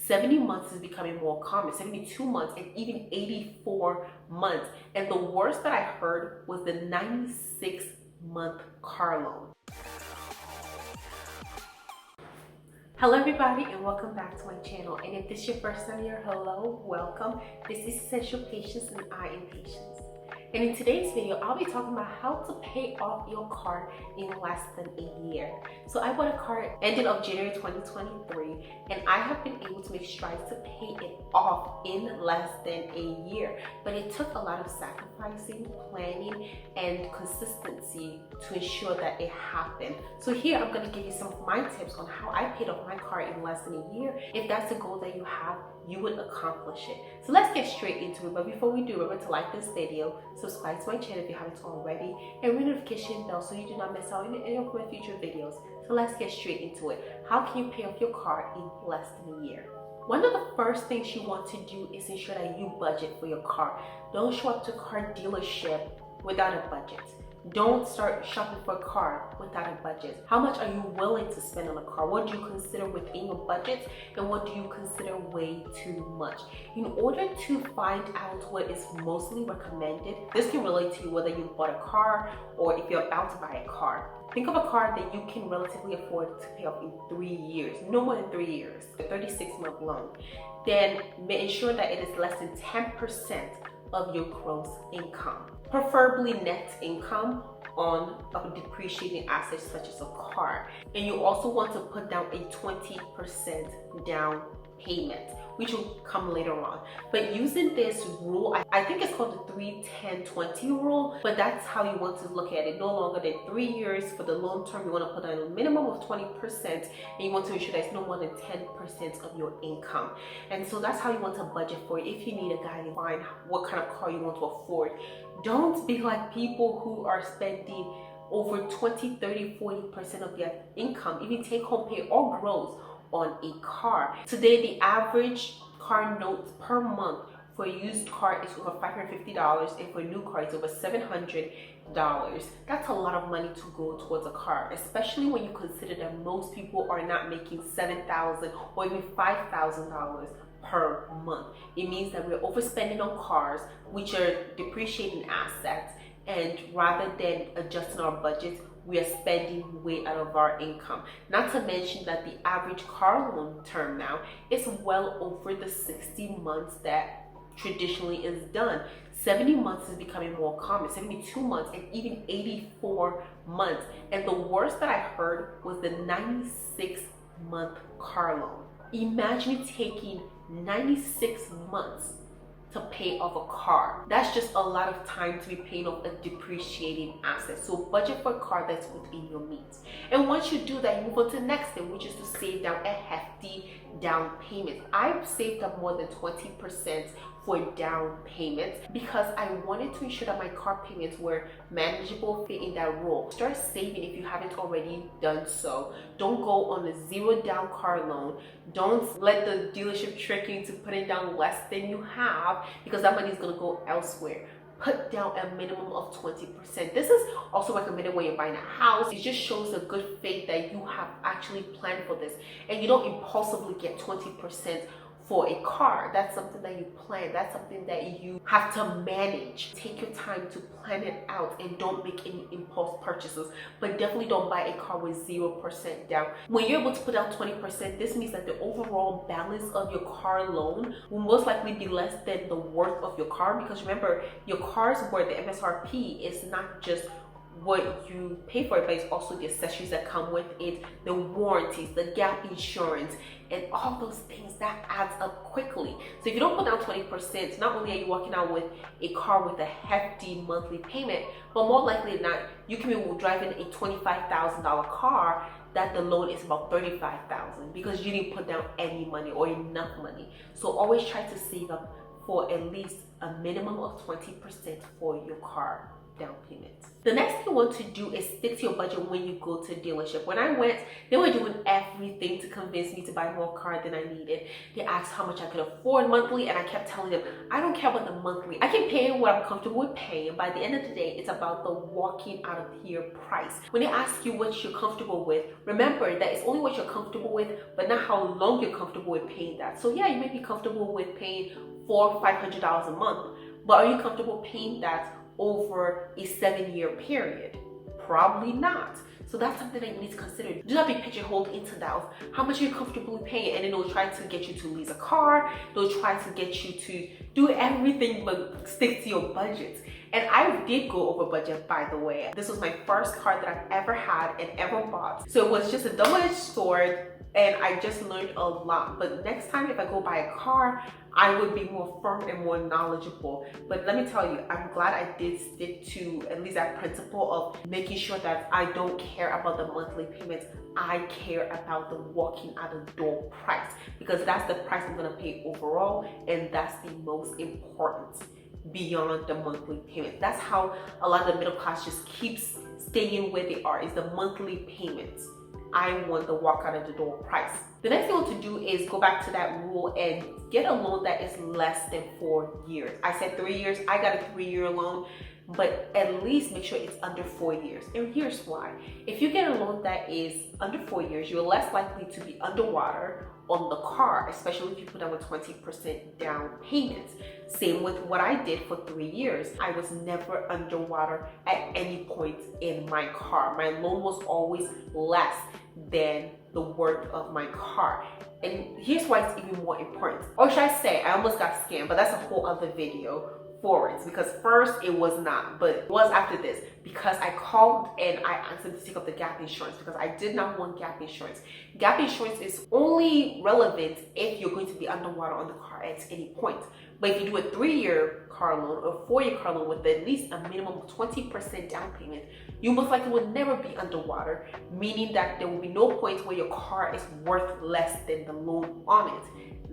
70 months is becoming more common, 72 months, and even 84 months. And the worst that I heard was the 96-month car loan. Hello everybody, and welcome back to my channel. And if this is your first time here, hello, welcome. This is Essential Patience and I Am Patience. And in today's video, I'll be talking about how to pay off your car in less than a year. So I bought a car ending of January 2023, and I have been able to make strides to pay it off in less than a year. But it took a lot of sacrificing, planning, and consistency to ensure that it happened. So here I'm going to give you some of my tips on how I paid off my car in less than a year. If that's a goal that you have, you would accomplish it. So let's get straight into it. But before we do, remember to like this video, subscribe to my channel if you haven't already, and ring the notification bell so you do not miss out on any of my future videos. So let's get straight into it. How can you pay off your car in less than a year? One of the first things you want to do is ensure that you budget for your car. Don't show up to a car dealership without a budget. Don't start shopping for a car without a budget. How much are you willing to spend on a car? What do you consider within your budget, and what do you consider way too much? In order to find out what is mostly recommended, this can relate to you whether you bought a car or if you're about to buy a car. Think of a car that you can relatively afford to pay off in 3 years, no more than 3 years, a 36-month loan. Then ensure that it is less than 10% of your gross income, preferably net income on a depreciating asset such as a car. And you also want to put down a 20% down payment, which will come later on. But using this rule, I think it's called the 3-10-20 rule, but that's how you want to look at it. No longer than 3 years for the long term. You want to put down a minimum of 20%, and you want to ensure that it's no more than 10% of your income. And so that's how you want to budget for it. If you need a guiding line, what kind of car you want to afford. Don't be like people who are spending over 20, 30, 40% of their income, even take home pay or gross, on a car. Today, the average car note per month for a used car is over $550, and for a new car it's over $700. That's a lot of money to go towards a car, especially when you consider that most people are not making $7,000 or even $5,000 per month. It means that we're overspending on cars, which are depreciating assets, and rather than adjusting our budgets, we are spending way out of our income. Not to mention that the average car loan term now is well over the 60 months that traditionally is done. 70 months is becoming more common, 72 months, and even 84 months. And the worst that I heard was the 96-month car loan. Imagine taking 96 months to pay off a car. That's just a lot of time to be paying off a depreciating asset. So budget for a car that's within your means. And once you do that, you move on to the next thing, which is to save down a hefty down payment. I've saved up more than 20% for down payments because I wanted to ensure that my car payments were manageable, fit in that rule. Start saving if you haven't already done so. Don't go on a zero down car loan. Don't let the dealership trick you into putting down less than you have, because that money is going to go elsewhere. Put down a minimum of 20%. This is also recommended when you're buying a house. It just shows a good faith that you have actually planned for this, and you don't impulsively get 20% for a car. That's something that you plan. That's something that you have to manage. Take your time to plan it out and don't make any impulse purchases. But definitely don't buy a car with 0% down. When you're able to put down 20%, this means that the overall balance of your car loan will most likely be less than the worth of your car, because remember, your car's worth, the MSRP, is not just what you pay for it, but it's also the accessories that come with it, the warranties, the gap insurance, and all those things that adds up quickly. So if you don't put down 20%, not only are you walking out with a car with a hefty monthly payment, but more likely than not, you can be driving a $25,000 car that the loan is about $35,000 because you didn't put down any money or enough money. So always try to save up for at least a minimum of 20% for your car down payment. The next thing you want to do is stick to your budget when you go to a dealership. When I went, they were doing everything to convince me to buy more car than I needed. They asked how much I could afford monthly, and I kept telling them, I don't care about the monthly. I can pay what I'm comfortable with paying. By the end of the day, it's about the walking out of here price. When they ask you what you're comfortable with, remember that it's only what you're comfortable with, but not how long you're comfortable with paying that. So yeah, you may be comfortable with paying $400 or $500 a month, but are you comfortable paying that over a 7-year period? Probably not. So that's something that you need to consider. Do not be pigeonholed into that of how much you're comfortably paying, and then they'll try to get you to lease a car. They'll try to get you to do everything but stick to your budget. And I did go over budget, by the way. This was my first car that I've ever had and ever bought. So it was just a double-edged sword, and I just learned a lot. But next time if I go buy a car, I would be more firm and more knowledgeable. But let me tell you, I'm glad I did stick to at least that principle of making sure that I don't care about the monthly payments. I care about the walking out of the door price, because that's the price I'm gonna pay overall, and that's the most important beyond the monthly payment. That's how a lot of the middle class just keeps staying where they are, is the monthly payments. I want the walk out of the door price. The next thing I want to do is go back to that rule and get a loan that is less than 4 years. I said 3 years, I got a 3-year loan, but at least make sure it's under 4 years. And here's why. If you get a loan that is under 4 years, you're less likely to be underwater on the car, especially if you put down a 20% down payment. Same with what I did for 3 years. I was never underwater at any point in my car. My loan was always less than the worth of my car. And here's why it's even more important. Or should I say, I almost got scammed, but that's a whole other video for it, because first it was not, but it was after this, because I called and I asked them to take up the gap insurance because I did not want gap insurance. Gap insurance is only relevant if you're going to be underwater on the car at any point. But if you do a 3-year car loan or 4-year car loan with at least a minimum of 20% down payment, you most likely will never be underwater, meaning that there will be no point where your car is worth less than the loan on it.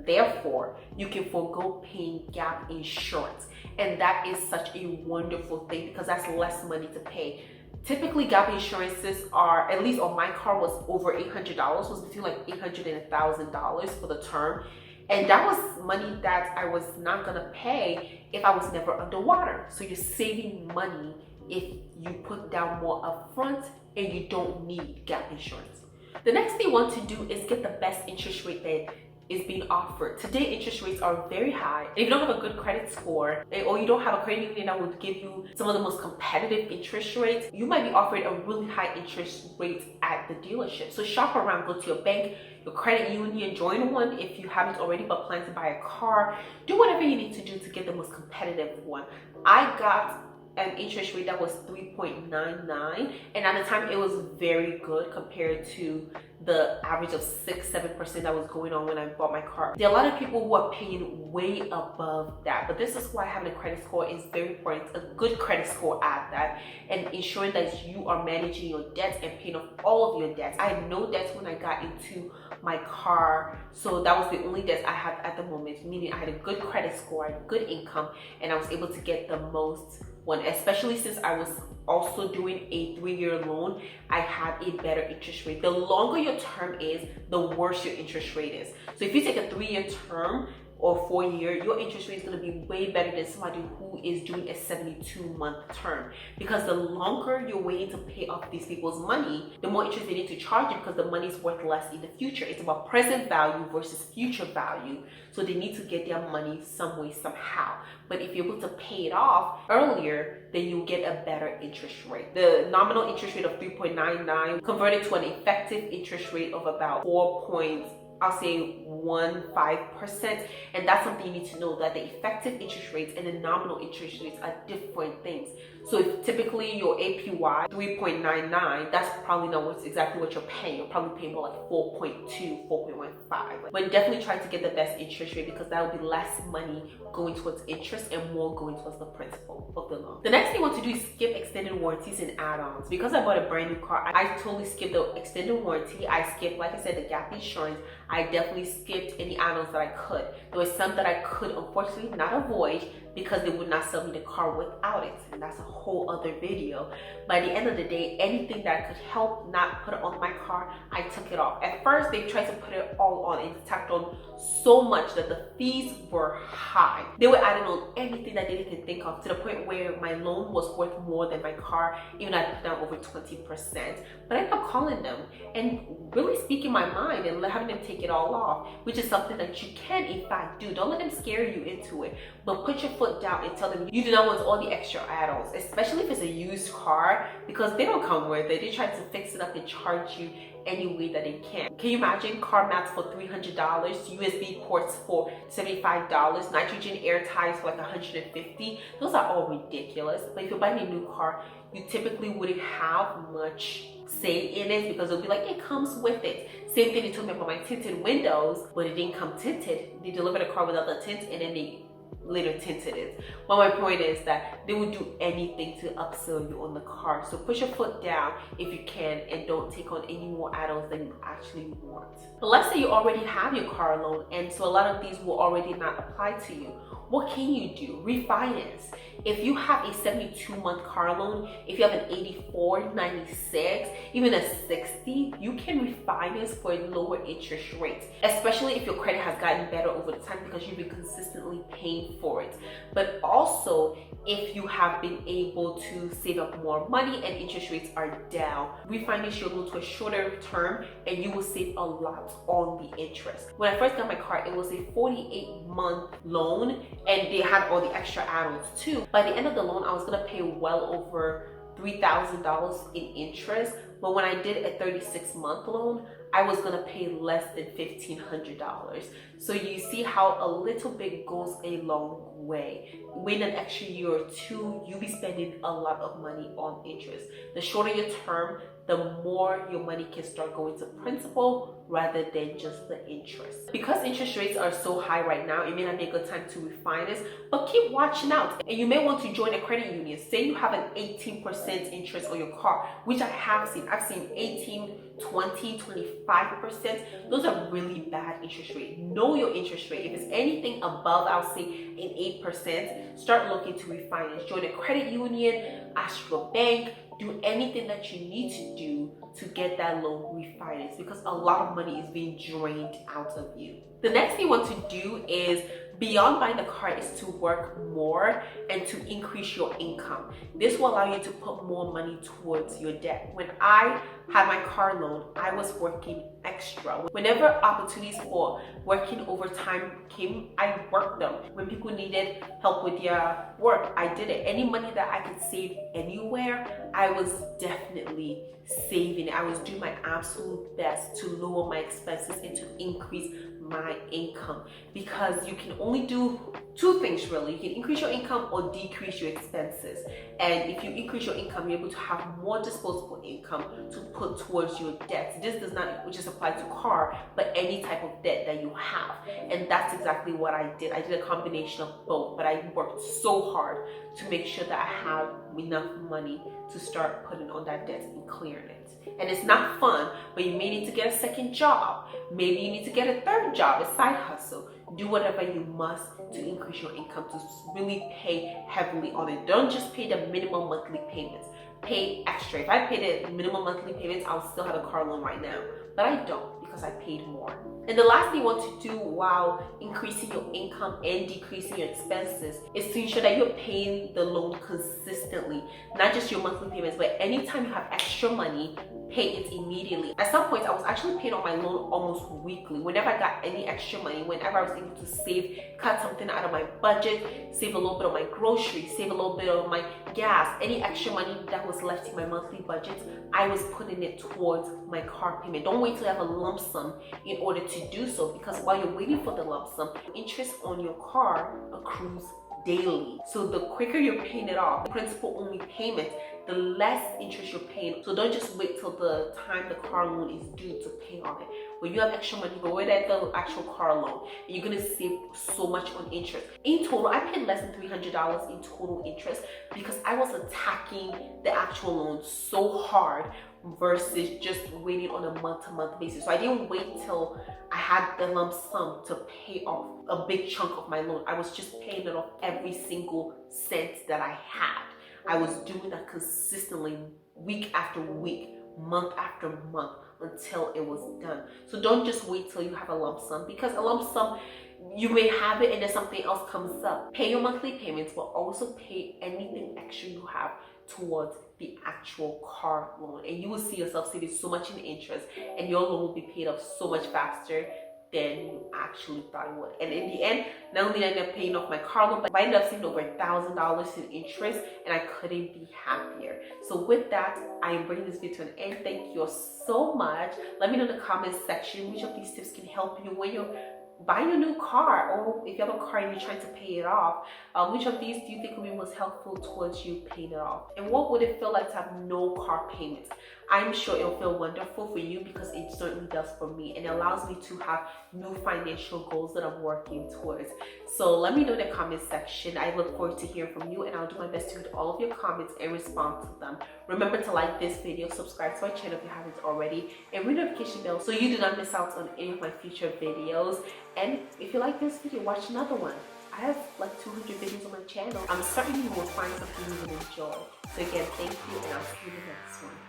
Therefore, you can forego paying gap insurance. And that is such a wonderful thing, because that's less money to pay. Typically, gap insurances are, at least on my car, was over $800, was between like $800 and $1,000 for the term. And that was money that I was not gonna pay if I was never underwater. So you're saving money if you put down more upfront and you don't need gap insurance. The next thing you want to do is get the best interest rate that is being offered. Today, interest rates are very high. If you don't have a good credit score, or you don't have a credit union that would give you some of the most competitive interest rates, you might be offered a really high interest rate at the dealership. So shop around, go to your bank, your credit union, join one if you haven't already but plan to buy a car. Do whatever you need to do to get the most competitive one. I got an interest rate that was 3.99, and at the time it was very good compared to the average of 6-7% that was going on when I bought my car. There are a lot of people who are paying way above that, but this is why having a credit score is very important. A good credit score at that, and ensuring that you are managing your debts and paying off all of your debts. I had no debts when I got into my car, so that was the only debts I had at the moment, meaning I had a good credit score, I had good income, and I was able to get the most one, especially since I was also doing a 3-year loan. I had a better interest rate. The longer your term is, the worse your interest rate is. So if you take a 3-year term or 4-year, your interest rate is going to be way better than somebody who is doing a 72-month term, because the longer you're waiting to pay off these people's money, the more interest they need to charge you, because the money is worth less in the future. It's about present value versus future value, so they need to get their money some way, somehow. But if you're able to pay it off earlier, then you'll get a better interest rate. The nominal interest rate of 3.99 converted to an effective interest rate of about 4.15%, and that's something you need to know, that the effective interest rates and the nominal interest rates are different things. So if typically your APY 3.99, that's probably not exactly what you're paying. You're probably paying more like 4.2, 4.15. But definitely try to get the best interest rate, because that will be less money going towards interest and more going towards the principal of the loan. The next thing you want to do is skip extended warranties and add-ons. Because I bought a brand new car, I totally skipped the extended warranty. I skipped, like I said, the gap insurance. I definitely skipped any add-ons that I could. There was some that I could unfortunately not avoid because they would not sell me the car without it, and that's a whole other video. By the end of the day, anything that could help not put it on my car, I took it off. At first, they tried to put it all on and tacked on so much that the fees were high. They were adding on anything that they could think of, to the point where my loan was worth more than my car, even though I put down over 20%. But I ended up calling them and really speaking my mind and having them take it all off, which is something that you can in fact do. Don't let them scare you into it, but put your foot down and tell them you do not want all the extra add-ons, especially if it's a used car, because they don't come with it. They try to fix it up and charge you any way that they can. Can you imagine car mats for $300, USB ports for $75, nitrogen air ties for like $150? Those are all ridiculous. But if you're buying a new car, you typically wouldn't have much say in it, because it'll be like, it comes with it. Same thing they told me about my tinted windows, but it didn't come tinted. They delivered a car without the tint, and then they later tinted it. But my point is that they would do anything to upsell you on the car. So put your foot down if you can, and don't take on any more add-ons than you actually want. But let's say you already have your car loan, and so a lot of these will already not apply to you. What can you do? Refinance. If you have a 72-month car loan, if you have an 84, 96, even a 60, you can refinance for a lower interest rate, especially if your credit has gotten better over the time because you've been consistently paying for it. But also, if you have been able to save up more money and interest rates are down, refinance your loan to a shorter term and you will save a lot on the interest. When I first got my car, it was a 48-month loan, and they had all the extra add-ons too. By the end of the loan, I was gonna pay well over $3,000 in interest, but when I did a 36-month loan, I was gonna pay less than $1,500. So you see how a little bit goes a long way. Wait an extra year or two, you'll be spending a lot of money on interest. The shorter your term, the more your money can start going to principal rather than just the interest. Because interest rates are so high right now, it may not be a good time to refinance, but keep watching out. And you may want to join a credit union. Say you have an 18% interest on your car, which I have seen. I've seen 18, 20, 25%. Those are really bad interest rates. Know your interest rate. If it's anything above, I'll say an 8%, start looking to refinance. Join a credit union, ask your bank, do anything that you need to do to get that loan refinanced, because a lot of money is being drained out of you. The next thing you want to do is, beyond buying the car, is to work more and to increase your income. This will allow you to put more money towards your debt. When I had my car loan, I was working extra. Whenever opportunities for working overtime came, I worked them. When people needed help with their work, I did it. Any money that I could save anywhere, I was definitely saving it. I was doing my absolute best to lower my expenses and to increase my income, because you can only do two things really. You can increase your income or decrease your expenses. And if you increase your income, you're able to have more disposable income to put towards your debt. This does not just apply to car, but any type of debt that you have. And that's exactly what I did. I did a combination of both, but I worked so hard to make sure that I have enough money to start putting on that debt and clearing it. And it's not fun, but you may need to get a second job. Maybe you need to get a third job, a side hustle. Do whatever you must to increase your income, to really pay heavily on it. Don't just pay the minimum monthly payments. Pay extra. If I paid the minimum monthly payments, I'll still have a car loan right now. But I don't, because I paid more. And the last thing you want to do while increasing your income and decreasing your expenses is to ensure that you're paying the loan consistently. Not just your monthly payments, but anytime you have extra money, pay it immediately. At some point, I was actually paying on my loan almost weekly. Whenever I got any extra money, whenever I was able to save, cut something out of my budget, save a little bit of my groceries, save a little bit of my gas, any extra money that was left in my monthly budget, I was putting it towards my car payment. Don't wait till you have a lump sum in order to do so, because while you're waiting for the lump sum, interest on your car accrues daily. So the quicker you're paying it off, the principal only payment, the less interest you're paying. So don't just wait till the time the car loan is due to pay on it. When you have extra money, go with that the actual car loan, and you're gonna save so much on interest. In total, I paid less than $300 in total interest, because I was attacking the actual loan so hard versus just waiting on a month-to-month basis. So I didn't wait till I had the lump sum to pay off a big chunk of my loan. I was just paying it off every single cent that I had. I was doing that consistently, week after week, month after month, until it was done. So don't just wait till you have a lump sum, because a lump sum, you may have it and then something else comes up. Pay your monthly payments, but also pay anything extra you have towards the actual car loan, and you will see yourself saving so much in interest, and your loan will be paid off so much faster than you actually thought it would. And in the end, not only did I end up paying off my car loan, but I ended up saving over $1,000 in interest, and I couldn't be happier. So with that, I am bringing this video to an end. Thank you so much. Let me know in the comment section which of these tips can help you when you're buying a new car, or if you have a car and you're trying to pay it off. Which of these do you think would be most helpful towards you paying it off? And what would it feel like to have no car payments? I'm sure it'll feel wonderful for you, because it certainly does for me, and it allows me to have new financial goals that I'm working towards. So let me know in the comment section. I look forward to hearing from you, and I'll do my best to read all of your comments and respond to them. Remember to like this video, subscribe to my channel if you haven't already, and ring the notification bell so you do not miss out on any of my future videos. And if you like this video, watch another one. I have like 200 videos on my channel. I'm certain you will find something you will enjoy. So again, thank you, and I'll see you in the next one.